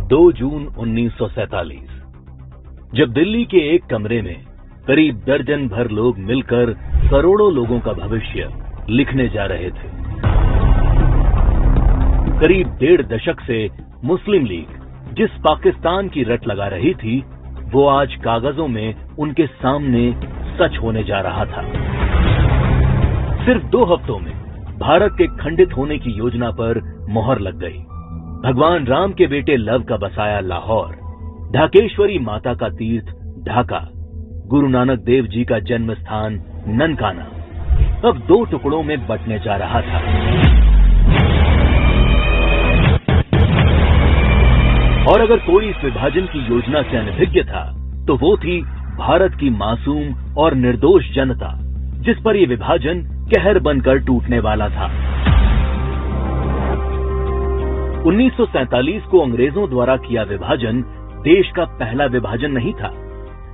2 जून 1947, जब दिल्ली के एक कमरे में करीब दर्जन भर लोग मिलकर करोड़ों लोगों का भविष्य लिखने जा रहे थे। करीब 1.5 दशक से मुस्लिम लीग जिस पाकिस्तान की रट लगा रही थी, वो आज कागजों में उनके सामने सच होने जा रहा था। सिर्फ 2 हफ्तों में भारत के खंडित होने की योजना पर मोहर लग गई। भगवान राम के बेटे लव का बसाया लाहौर, ढाकेश्वरी माता का तीर्थ ढाका, गुरु नानक देव जी का जन्म स्थान ननकाना अब 2 टुकड़ों में बंटने जा रहा था। और अगर कोई इस विभाजन की योजना से अनभिज्ञ था, तो वो थी भारत की मासूम और निर्दोष जनता, जिस पर यह विभाजन कहर बनकर टूटने वाला था। 1947 को अंग्रेजों द्वारा किया विभाजन देश का पहला विभाजन नहीं था।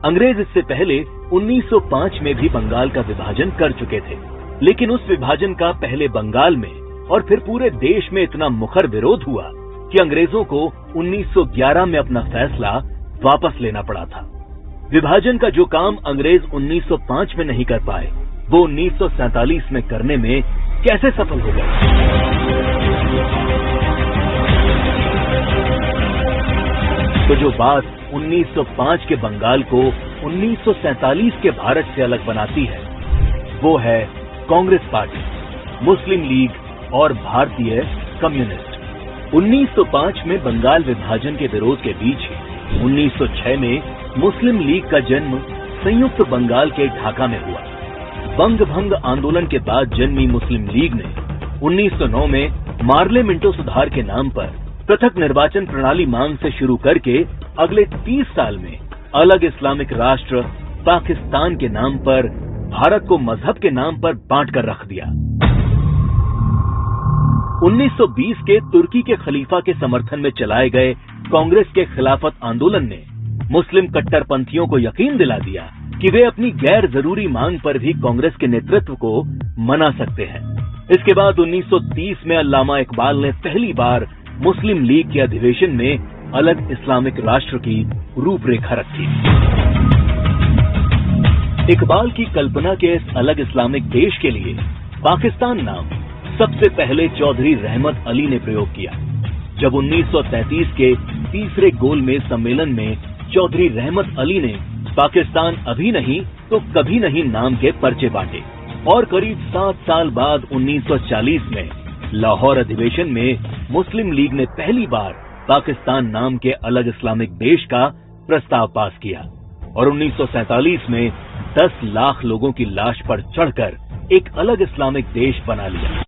अंग्रेज इससे पहले 1905 में भी बंगाल का विभाजन कर चुके थे, लेकिन उस विभाजन का पहले बंगाल में और फिर पूरे देश में इतना मुखर विरोध हुआ कि अंग्रेजों को 1911 में अपना फैसला वापस लेना पड़ा था। विभाजन का जो काम अंग्रेज 1905 में नहीं कर पाए, वो 1947 में करने में कैसे सफल हो गए? तो जो बात 1905 के बंगाल को 1947 के भारत से अलग बनाती है, वो है कांग्रेस पार्टी, मुस्लिम लीग और भारतीय कम्युनिस्ट। 1905 में बंगाल विभाजन के विरोध के बीच ही 1906 में मुस्लिम लीग का जन्म संयुक्त बंगाल के ढाका में हुआ। बंग भंग आंदोलन के बाद जन्मी मुस्लिम लीग ने 1909 में मार्ले मिंटो सुधार के नाम पर पृथक निर्वाचन प्रणाली मांग से शुरू करके अगले 30 साल में अलग इस्लामिक राष्ट्र पाकिस्तान के नाम पर भारत को मजहब के नाम पर बांट कर रख दिया। 1920 के तुर्की के खलीफा के समर्थन में चलाए गए कांग्रेस के खिलाफत आंदोलन ने मुस्लिम कट्टरपंथियों को यकीन दिला दिया कि वे अपनी गैर जरूरी मांग पर भी कांग्रेस के नेतृत्व को मना सकते हैं। इसके बाद 1930 में अल्लामा इकबाल ने पहली बार मुस्लिम लीग के अधिवेशन में अलग इस्लामिक राष्ट्र की रूपरेखा रखी। इकबाल की कल्पना के इस अलग इस्लामिक देश के लिए पाकिस्तान नाम सबसे पहले चौधरी रहमत अली ने प्रयोग किया। जब 1933 के तीसरे गोलमेज सम्मेलन में चौधरी रहमत अली ने पाकिस्तान अभी नहीं तो कभी नहीं नाम के पर्चे बांटे और करीब 7 साल बाद 1940 में लाहौर अधिवेशन में मुस्लिम लीग ने पहली बार पाकिस्तान नाम के अलग इस्लामिक देश का प्रस्ताव पास किया और 1947 में 10 लाख लोगों की लाश पर चढ़कर एक अलग इस्लामिक देश बना लिया।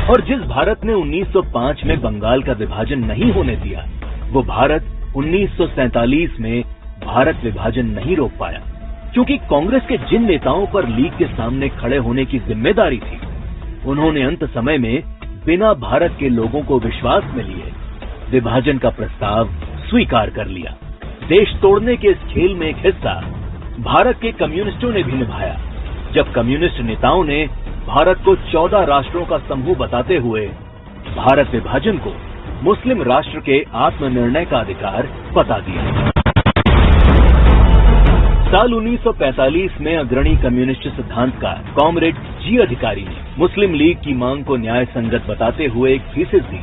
और जिस भारत ने 1905 में बंगाल का विभाजन नहीं होने दिया, वो भारत 1947 में भारत विभाजन नहीं रोक पाया, क्योंकि कांग्रेस के जिन नेताओं पर लीग के सामने खड़े होने की जिम्मेदारी थी, उन्होंने अंत समय में बिना भारत के लोगों को विश्वास में लिए विभाजन का प्रस्ताव स्वीकार कर लिया। देश तोड़ने के इस खेल में एक हिस्सा भारत के कम्युनिस्टों ने भी निभाया, जब कम्युनिस्ट नेताओं ने भारत को 14 राष्ट्रों का समूह बताते हुए भारत विभाजन को मुस्लिम राष्ट्र के आत्मनिर्णय का अधिकार बता दिया। साल 1945 में अग्रणी कम्युनिस्ट सिद्धांतकार कॉमरेड जी अधिकारी ने मुस्लिम लीग की मांग को न्याय संगत बताते हुए एक थीसिस दी।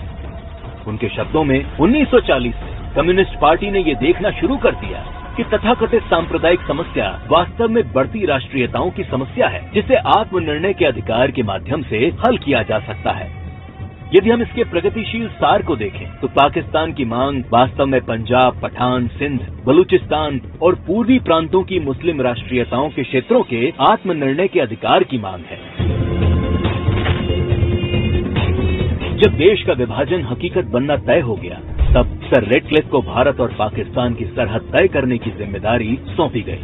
उनके शब्दों में 1940 से कम्युनिस्ट पार्टी ने ये देखना शुरू कर दिया कि तथाकथित सांप्रदायिक समस्या वास्तव में बढ़ती राष्ट्रीयताओं की समस्या है, जिसे आत्मनिर्णय के अधिकार के माध्यम से हल किया जा सकता है। यदि हम इसके प्रगतिशील सार को देखें, तो पाकिस्तान की मांग वास्तव में पंजाब, पठान, सिंध, बलूचिस्तान और पूर्वी प्रांतों की मुस्लिम राष्ट्रीयताओं के क्षेत्रों के आत्मनिर्णय के अधिकार की मांग है। जब देश का विभाजन हकीकत बनना तय हो गया, तब सर रेडक्लिफ को भारत और पाकिस्तान की सरहद तय करने की जिम्मेदारी सौंपी गई।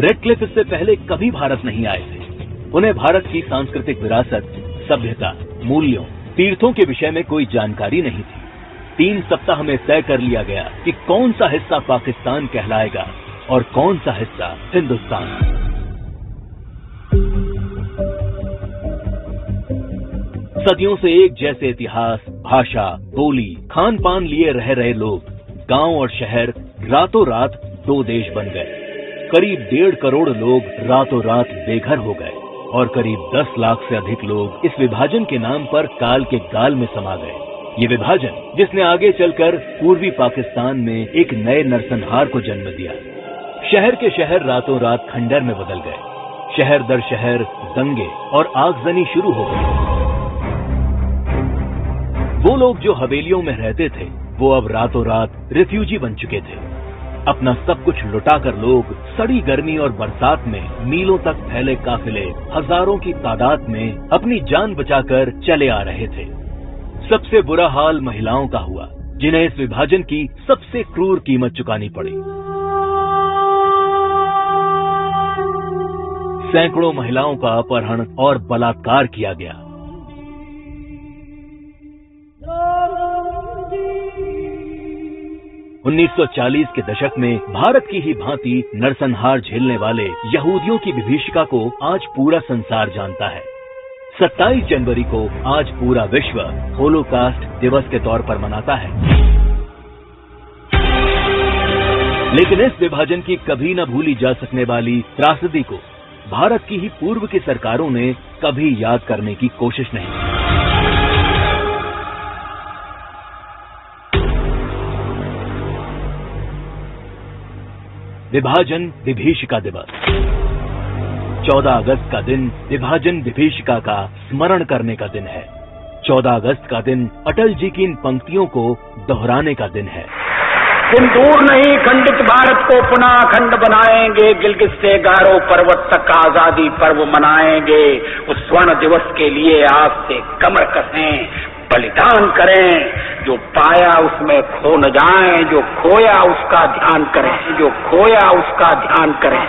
रेडक्लिफ इससे पहले कभी भारत नहीं आए थे। उन्हें भारत की सांस्कृतिक विरासत, सभ्यता, मूल्यों, तीर्थों के विषय में कोई जानकारी नहीं थी। 3 सप्ताह में तय कर लिया गया कि कौन सा हिस्सा पाकिस्तान कहलाएगा और कौन सा हिस्सा हिंदुस्तान। सदियों से एक जैसे इतिहास, भाषा, बोली, खान पान लिए रह रहे लोग, गांव और शहर रातों रात दो देश बन गए। करीब 1.5 करोड़ लोग रातों रात बेघर हो गए और करीब 10 लाख से अधिक लोग इस विभाजन के नाम पर काल के गाल में समा गए। ये विभाजन जिसने आगे चलकर पूर्वी पाकिस्तान में एक नए नरसंहार को जन्म दिया। शहर के शहर रातों रात खंडर में बदल गए। शहर दर शहर दंगे और आगजनी शुरू हो गई। वो लोग जो हवेलियों में रहते थे वो अब रातों रात रिफ्यूजी बन चुके थे। अपना सब कुछ लुटाकर लोग सड़ी गर्मी और बरसात में मीलों तक फैले काफिले हजारों की तादाद में अपनी जान बचाकर चले आ रहे थे। सबसे बुरा हाल महिलाओं का हुआ, जिन्हें इस विभाजन की सबसे क्रूर कीमत चुकानी पड़ी। सैकड़ों महिलाओं का अपहरण और बलात्कार किया गया। उन्नीस 1940 के दशक में भारत की ही भांति नरसंहार झेलने वाले यहूदियों की विभीषिका को आज पूरा संसार जानता है। 27 जनवरी को आज पूरा विश्व होलोकास्ट दिवस के तौर पर मनाता है। लेकिन इस विभाजन की कभी न भूली जा सकने वाली त्रासदी को भारत की ही पूर्व की सरकारों ने कभी याद करने की कोशिश नहीं की। विभाजन विभीषिका दिवस 14 अगस्त का दिन विभाजन विभीषिका का स्मरण करने का दिन है। 14 अगस्त का दिन अटल जी की इन पंक्तियों को दोहराने का दिन है। दिन दूर नहीं, खंडित भारत को पुनः अखंड बनाएंगे, गिलगित से गारो पर्वत तक आजादी पर्व मनाएंगे। उस स्वर्ण दिवस के लिए आज से कमर कसें, बलिदान करें। जो पाया उसमें खो न जाएं, जो खोया उसका ध्यान करें, जो खोया उसका ध्यान करें।